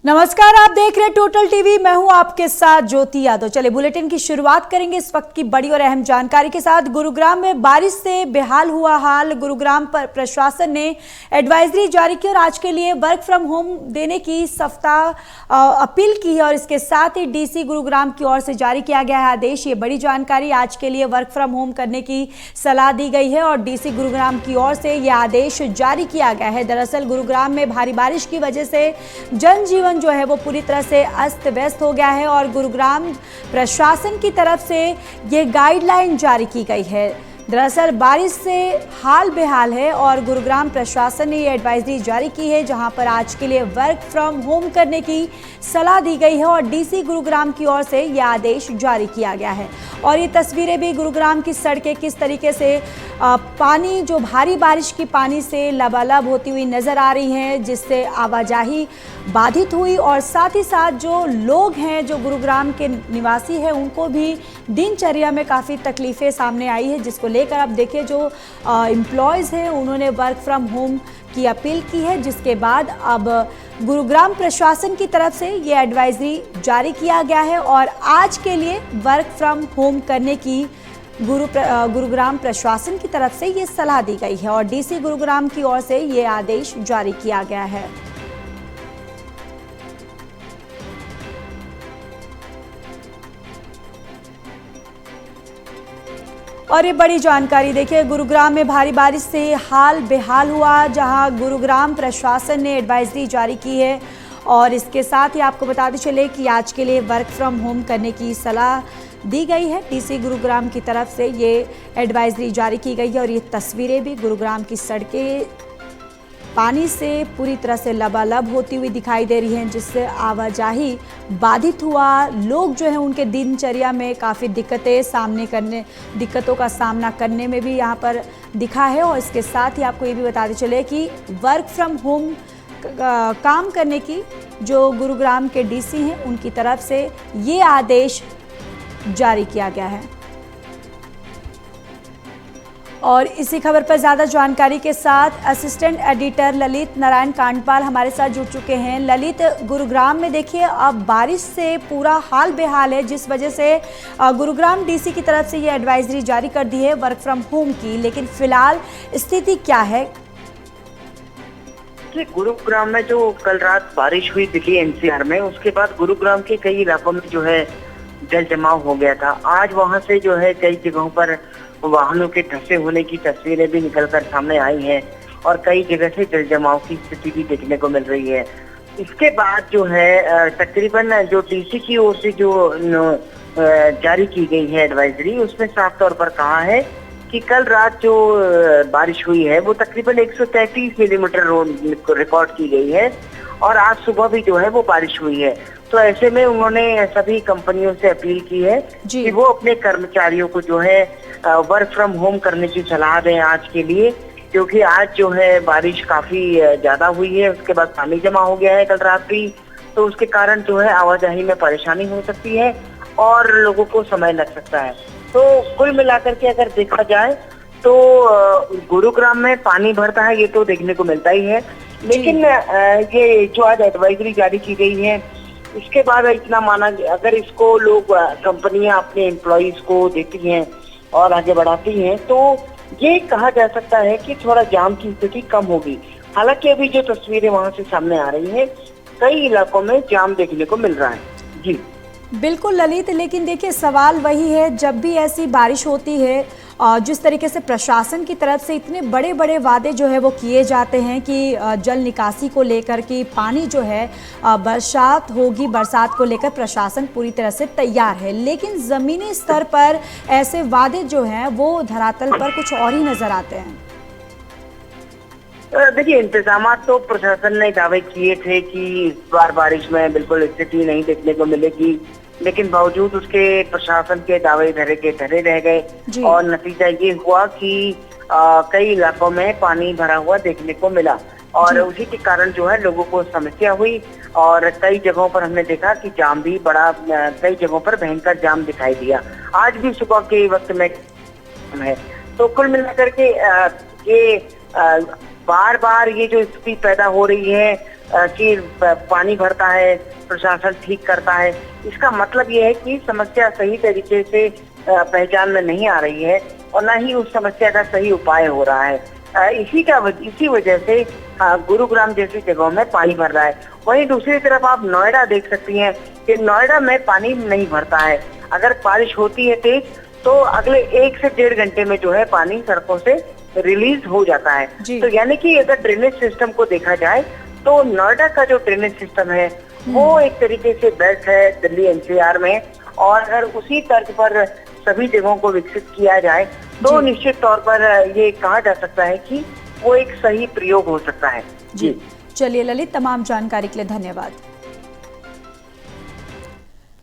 नमस्कार, आप देख रहे हैं टोटल टीवी। मैं हूं आपके साथ ज्योति यादव। चले बुलेटिन की शुरुआत करेंगे इस वक्त की बड़ी और अहम जानकारी के साथ। गुरुग्राम में बारिश से बेहाल हुआ हाल। गुरुग्राम पर प्रशासन ने एडवाइजरी जारी की और आज के लिए वर्क फ्रॉम होम देने की सप्ताह अपील की है और इसके साथ ही डीसी गुरुग्राम की ओर से जारी किया गया है आदेश। ये बड़ी जानकारी, आज के लिए वर्क फ्रॉम होम करने की सलाह दी गई है और डीसी गुरुग्राम की ओर से यह आदेश जारी किया गया है। दरअसल गुरुग्राम में भारी बारिश की वजह से जनजीवन जो है वो पूरी तरह से अस्त व्यस्त हो गया है और गुरुग्राम प्रशासन की तरफ से ये गाइडलाइन जारी की गई है। दरअसल बारिश से हाल बेहाल है और गुरुग्राम प्रशासन ने ये एडवाइजरी जारी की है जहां पर आज के लिए वर्क फ्रॉम होम करने की सलाह दी गई है और डीसी गुरुग्राम की ओर से यह आदेश जारी किया गया है। और ये तस्वीरें भी गुरुग्राम की सड़कें किस तरीके से पानी, जो भारी बारिश की पानी से लबालब होती हुई नजर आ रही हैं, जिससे आवाजाही बाधित हुई और साथ ही साथ जो लोग हैं, जो गुरुग्राम के निवासी हैं, उनको भी दिनचर्या में काफ़ी तकलीफ़ें सामने आई है, जिसको लेकर अब देखिए जो एम्प्लॉयज़ हैं उन्होंने वर्क फ्रॉम होम की अपील की है, जिसके बाद अब गुरुग्राम प्रशासन की तरफ से ये एडवाइजरी जारी किया गया है और आज के लिए वर्क फ्रॉम होम करने की गुरुग्राम प्रशासन की तरफ से ये सलाह दी गई है और डीसी गुरुग्राम की ओर से ये आदेश जारी किया गया है। और ये बड़ी जानकारी देखिए, गुरुग्राम में भारी बारिश से हाल बेहाल हुआ, जहां गुरुग्राम प्रशासन ने एडवाइजरी जारी की है और इसके साथ ही आपको बताते चले कि आज के लिए वर्क फ्रॉम होम करने की सलाह दी गई है। डीसी गुरुग्राम की तरफ से ये एडवाइजरी जारी की गई है और ये तस्वीरें भी गुरुग्राम की सड़कें पानी से पूरी तरह से लबालब होती हुई दिखाई दे रही हैं, जिससे आवाजाही बाधित हुआ। लोग जो हैं उनके दिनचर्या में काफ़ी दिक्कतों का सामना करने में भी यहाँ पर दिखा है। और इसके साथ ही आपको ये भी बताते चले कि वर्क फ्रॉम होम काम करने की जो गुरुग्राम के डीसी हैं उनकी तरफ से ये आदेश जारी किया गया है। और इसी खबर पर ज़्यादा जानकारी के साथ असिस्टेंट एडिटर ललित नारायण कांडपाल हमारे साथ जुड़ चुके हैं। ललित, गुरुग्राम में देखिए अब बारिश से पूरा हाल बेहाल है, जिस वजह से गुरुग्राम डीसी की तरफ से ये एडवाइजरी जारी कर दी है वर्क फ्रॉम होम की, लेकिन फिलहाल स्थिति क्या है? गुरुग्राम में जो कल रात बारिश हुई दिल्ली एनसीआर में, उसके बाद गुरुग्राम के कई इलाकों में जो है जल जमाव हो गया था। आज वहां से जो है कई जगहों पर वाहनों के धंसे होने की तस्वीरें भी निकलकर सामने आई हैं और कई जगह से जल जमाव की स्थिति भी देखने को मिल रही है। इसके बाद जो है तकरीबन जो डीसी की ओर से जो जारी की गई है एडवाइजरी, उसमें साफ तौर पर कहा है कि कल रात जो बारिश हुई है वो तकरीबन 133 मिलीमीटर रिकॉर्ड की गई है और आज सुबह भी जो है वो बारिश हुई है। तो ऐसे में उन्होंने सभी कंपनियों से अपील की है कि वो अपने कर्मचारियों को जो है वर्क फ्रॉम होम करने की सलाह दें आज के लिए, क्योंकि आज जो है बारिश काफी ज्यादा हुई है। उसके बाद पानी जमा हो गया है कल रात भी, तो उसके कारण जो है आवाजाही में परेशानी हो सकती है और लोगों को समय लग सकता है। तो कुल मिलाकर के अगर देखा जाए तो गुरुग्राम में पानी भरता है ये तो देखने को मिलता ही है, लेकिन ये जो आज एडवाइजरी जारी की गई है इसके बाद इतना माना, अगर इसको लोग कंपनियां अपने एम्प्लॉइज को देती हैं और आगे बढ़ाती हैं तो ये कहा जा सकता है कि थोड़ा जाम की स्थिति कम होगी। हालांकि अभी जो तस्वीरें वहां से सामने आ रही हैं, कई इलाकों में जाम देखने को मिल रहा है। जी बिल्कुल ललित, लेकिन देखिए सवाल वही है, जब भी ऐसी बारिश होती है जिस तरीके से प्रशासन की तरफ से इतने बड़े बड़े वादे जो है वो किए जाते हैं कि जल निकासी को लेकर कि पानी जो है बरसात होगी, बरसात को लेकर प्रशासन पूरी तरह से तैयार है, लेकिन ज़मीनी स्तर पर ऐसे वादे जो हैं वो धरातल पर कुछ और ही नज़र आते हैं। देखिए, इंतजाम तो प्रशासन ने दावे किए थे कि इस बार बारिश में बिल्कुल स्थिति नहीं देखने को मिलेगी, लेकिन बावजूद उसके प्रशासन के दावे धरे के धरे रह गए और नतीजा ये हुआ कि कई इलाकों में पानी भरा हुआ देखने को मिला और उसी के कारण जो है लोगों को समस्या हुई और कई जगहों पर हमने देखा कि जाम भी बड़ा, कई जगहों पर भयंकर जाम दिखाई दिया। आज भी सुबह के वक्त में है। तो कुल मिलाकर के ये बार बार ये जो स्थिति पैदा हो रही है कि पानी भरता है, प्रशासन ठीक करता है, इसका मतलब ये है कि समस्या सही तरीके से पहचान में नहीं आ रही है और न ही उस समस्या का सही उपाय हो रहा है। इसी वजह से गुरुग्राम जैसी जगहों में पानी भर रहा है। वहीं दूसरी तरफ आप नोएडा देख सकती हैं कि नोएडा में पानी नहीं भरता है। अगर बारिश होती है तेज तो अगले 1 से 1.5 घंटे में जो है पानी सड़कों से रिलीज हो जाता है। तो यानी कि अगर ड्रेनेज सिस्टम को देखा जाए तो नोएडा का जो ड्रेनेज सिस्टम है वो एक तरीके से बेस्ट है दिल्ली एनसीआर में, और अगर उसी तर्ज पर सभी जगहों को विकसित किया जाए तो निश्चित तौर पर ये कहा जा सकता है कि वो एक सही प्रयोग हो सकता है। जी चलिए ललित, तमाम जानकारी के लिए धन्यवाद।